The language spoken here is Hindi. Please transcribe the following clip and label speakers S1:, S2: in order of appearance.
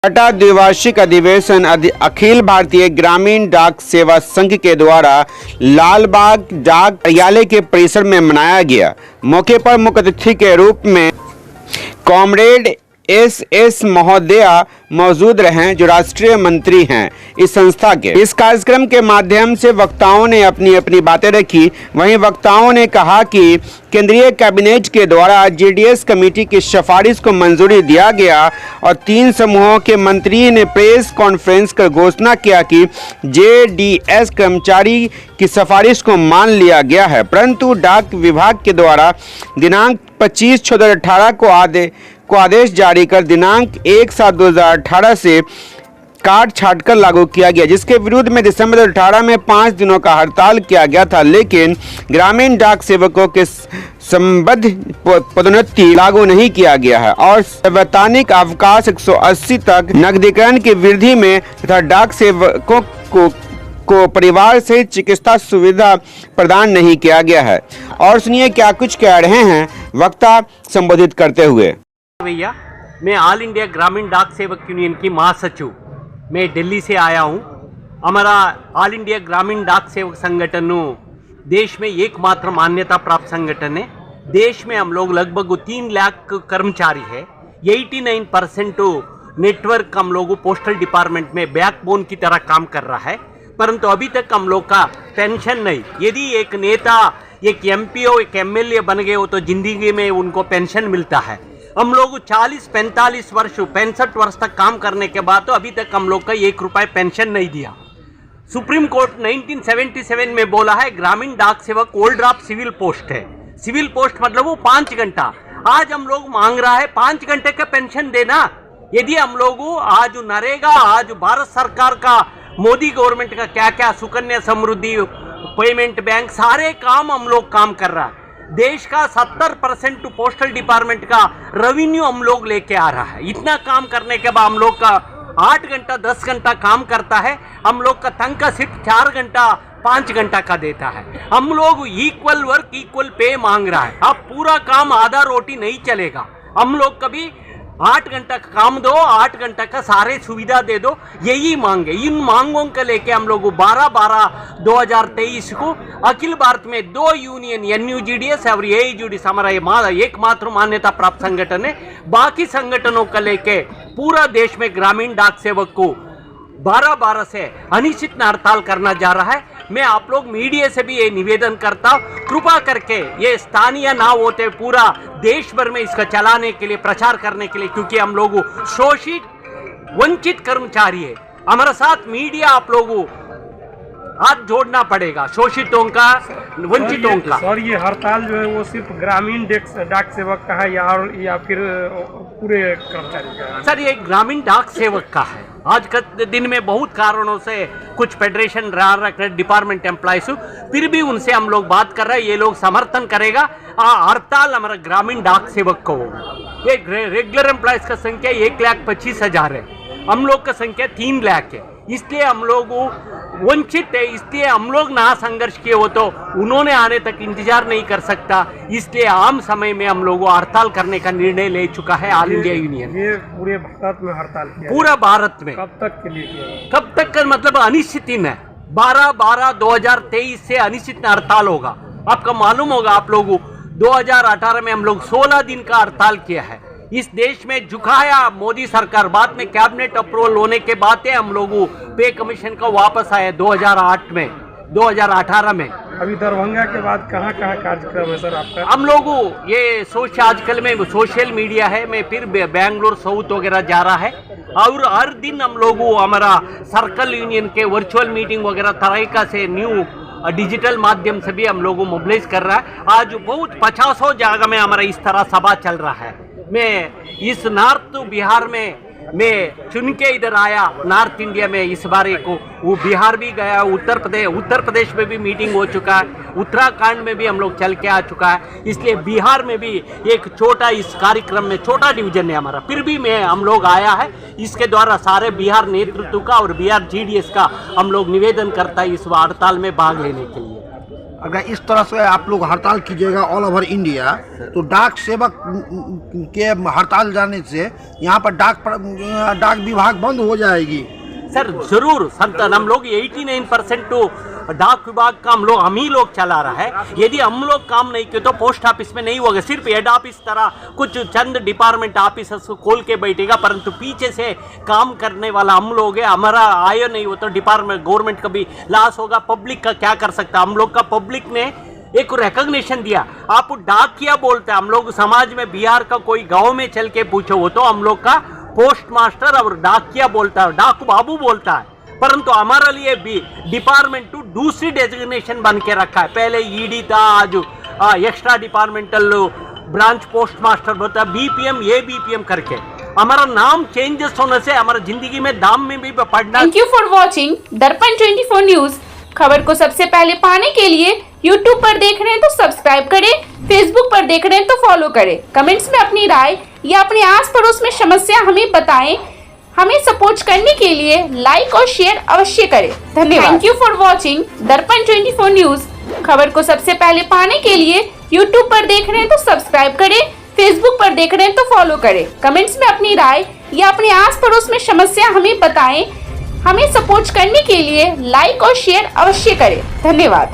S1: छठा द्विवार्षिक अधिवेशन अखिल भारतीय ग्रामीण डाक सेवा संघ के द्वारा लालबाग डाक कार्यालय के परिसर में मनाया गया। मौके पर मुख्य अतिथि के रूप में कॉमरेड एस महोदया मौजूद रहे, जो राष्ट्रीय मंत्री हैं इस संस्था के। इस कार्यक्रम के माध्यम से वक्ताओं ने अपनी अपनी बातें रखी। वहीं वक्ताओं ने कहा कि केंद्रीय कैबिनेट के द्वारा जीडीएस कमेटी की सिफारिश को मंजूरी दिया गया और 3 समूहों के मंत्री ने प्रेस कॉन्फ्रेंस कर घोषणा किया कि जेडीएस कर्मचारी की सिफारिश को मान लिया गया है, परंतु डाक विभाग के द्वारा दिनांक 25/6/2018 को आदेश जारी कर दिनांक 1/7/2018 से काट छाट कर लागू किया गया, जिसके विरुद्ध में दिसंबर 2018 में 5 दिनों का हड़ताल किया गया था। लेकिन ग्रामीण डाक सेवकों के संबद्ध पदोन्नति लागू नहीं किया गया है और संवैधानिक अवकाश 180 तक नकदीकरण की वृद्धि में तथा डाक सेवकों को परिवार से चिकित्सा सुविधा प्रदान नहीं किया गया है। और सुनिए क्या कुछ कह रहे हैं वक्ता संबोधित करते हुए।
S2: भैया, मैं ऑल इंडिया ग्रामीण डाक सेवक यूनियन की महासचिव, मैं दिल्ली से आया हूँ। हमारा ऑल इंडिया ग्रामीण डाक सेवक संगठन देश में एकमात्र मान्यता प्राप्त संगठन है। देश में हम लोग लगभग 3 लाख कर्मचारी है। 89% नेटवर्क हम लोग पोस्टल डिपार्टमेंट में बैकबोन की तरह काम कर रहा है, परंतु अभी तक हम लोग का पेंशन नहीं। यदि एक नेता, एक एमपी हो, एक एमएलए बन गए हो तो जिंदगी में उनको पेंशन मिलता है। हम लोग 40-45 वर्ष 65 वर्ष तक काम करने के बाद तो अभी तक हम लोग का 1 रुपये पेंशन नहीं दिया। सुप्रीम कोर्ट 1977 में बोला है ग्रामीण डाक सेवक ओल्ड ऑफ सिविल पोस्ट है। सिविल पोस्ट मतलब वो 5 घंटा। आज हम लोग मांग रहा है 5 घंटे का पेंशन देना। यदि हम लोग आज नरेगा, आज भारत सरकार का, मोदी गवर्नमेंट का क्या क्या सुकन्या समृद्धि, पेमेंट बैंक, सारे काम हम लोग काम कर रहा है। देश का 70% पोस्टल डिपार्टमेंट का रेवेन्यू हम लोग लेके आ रहा है। इतना काम करने के बाद हम लोग का 8 घंटा 10 घंटा काम करता है, हम लोग का तनख्वाह सिर्फ 4 घंटा 5 घंटा का देता है। हम लोग इक्वल वर्क इक्वल पे मांग रहा है। अब पूरा काम आधा रोटी नहीं चलेगा। हम लोग कभी 8 घंटा का काम दो, 8 घंटा का सारे सुविधा दे दो, यही मांगे। इन मांगों को लेके हम लोग 12/12/2023 को अखिल भारत में 2 यूनियन NUGDS और AIGDS हमारा एकमात्र मान्यता प्राप्त संगठन है। बाकी संगठनों को लेके पूरा देश में ग्रामीण डाक सेवक को 12/12 से अनिश्चित हड़ताल करना जा रहा है। मैं आप लोग मीडिया से भी ये निवेदन करता हूँ, कृपा करके ये स्थानीय ना होते पूरा देश भर में इसका चलाने के लिए, प्रचार करने के लिए, क्योंकि हम लोग शोषित वंचित कर्मचारी है। हमारे साथ मीडिया आप लोगों हाथ जोड़ना पड़ेगा, शोषितों का, वंचितों का।
S3: सर, ये हड़ताल जो है वो सिर्फ ग्रामीण डाक सेवक का है या फिर पूरे कर्मचारी का है?
S2: सर, ये ग्रामीण डाक सेवक का है। आज के दिन में बहुत कारणों से कुछ फेडरेशन रहे डिपार्टमेंट एम्प्लॉयज, फिर भी उनसे हम लोग बात कर रहे हैं, ये लोग समर्थन करेगा। हड़ताल हमारा ग्रामीण डाक सेवक को होगा। ये रेगुलर एम्प्लॉयज का संख्या 1,25,000 है, हम लोग का संख्या 3 लाख है। इसलिए हम लोग वंचित है, इसलिए हम लोग ना संघर्ष किए हो तो उन्होंने आने तक इंतजार नहीं कर सकता। इसलिए आम समय में हम लोग हड़ताल करने का निर्णय ले चुका है ऑल इंडिया यूनियन।
S3: ये पूरे भारत में हड़ताल किया?
S2: पूरा भारत में।
S3: कब तक के लिए किया?
S2: कब तक का मतलब अनिश्चित दिन है। 12/12/2023 से अनिश्चित हड़ताल होगा। आपका मालूम होगा, आप लोग 2018 में हम लोग 16 दिन का हड़ताल किया है। इस देश में झुकाया मोदी सरकार, बाद में कैबिनेट अप्रूवल होने के बाद हम लोग पे कमीशन का वापस आए 2008 में, 2018 में।
S3: अभी दरभंगा के बाद कहाँ कहाँ कार्यक्रम है सर आपका?
S2: हम लोग ये आजकल में सोशल मीडिया है, मैं फिर बेंगलोर साउथ वगैरह जा रहा है और हर दिन हम लोग हमारा सर्कल यूनियन के वर्चुअल मीटिंग वगैरह तरीका से न्यू डिजिटल माध्यम से भी हम लोग मोबिलाइज कर रहा है। आज बहुत 50 जगह में हमारा इस तरह सभा चल रहा है। मैं इस नॉर्थ बिहार में मैं चुन के इधर आया, नॉर्थ इंडिया में इस बार को वो बिहार भी गया, उत्तर प्रदेश में भी मीटिंग हो चुका है, उत्तराखंड में भी हम लोग चल के आ चुका है। इसलिए बिहार में भी एक छोटा, इस कार्यक्रम में छोटा डिवीजन है हमारा, फिर भी हम लोग आया है। इसके द्वारा सारे बिहार नेतृत्व का और बिहार GDS का हम लोग निवेदन करता है इस हड़ताल में भाग लेने के लिए।
S4: अगर इस तरह से आप लोग हड़ताल कीजिएगा ऑल ओवर इंडिया, तो डाक सेवक के हड़ताल जाने से यहाँ पर डाक विभाग बंद हो जाएगी।
S2: सर जरूर सर, हम लोग 89% तो डाक विभाग का हम ही लोग चला रहा है। यदि हम लोग काम नहीं किए तो पोस्ट ऑफिस में नहीं होगा, सिर्फ हेड ऑफिस तरह कुछ चंद डिपार्टमेंट ऑफिसर्स को खोल के बैठेगा, परंतु पीछे से काम करने वाला हम लोग है। हमारा आय नहीं हो तो डिपार्टमेंट गवर्नमेंट का भी लॉस होगा, पब्लिक का क्या कर सकता। हम लोग का पब्लिक ने एक रिकॉग्निशन दिया। आप डाकिया बोलते हैं, हम लोग समाज में बिहार का कोई गांव में चल के पूछो वो तो हम लोग का पोस्ट मास्टर और डाकिया बोलता है, डाक बाबू बोलता है, परंतु हमारे लिए भी डिपार्टमेंट टू दूसरी डेजिग्नेशन बन के रखा है। पहले ईडी था, आज extra departmental branch post master होता है, बीपीएम एबीपीएम करके हमारा नाम चेंजेस होने से हमारा जिंदगी में दाम में भी पड़ना।
S5: थैंक यू फॉर वॉचिंग दर्पण 24 न्यूज। खबर को सबसे पहले पाने के लिए यूट्यूब पर देख रहे हैं तो सब्सक्राइब करें, फेसबुक पर देख रहे हैं तो फॉलो करें। कमेंट्स में अपनी राय या अपने आस पड़ोस में समस्या हमें बताएं। हमें सपोर्ट करने के लिए लाइक और शेयर अवश्य करें। धन्यवाद। थैंक यू फॉर वॉचिंग दर्पण 24 न्यूज। खबर को सबसे पहले पाने के लिए यूट्यूब पर देख रहे हैं तो सब्सक्राइब करें, फेसबुक पर देख रहे हैं तो फॉलो करें। कमेंट्स में अपनी राय या अपने आस पड़ोस में समस्या हमें बताएं। हमें सपोर्ट करने के लिए लाइक और शेयर अवश्य करें। धन्यवाद।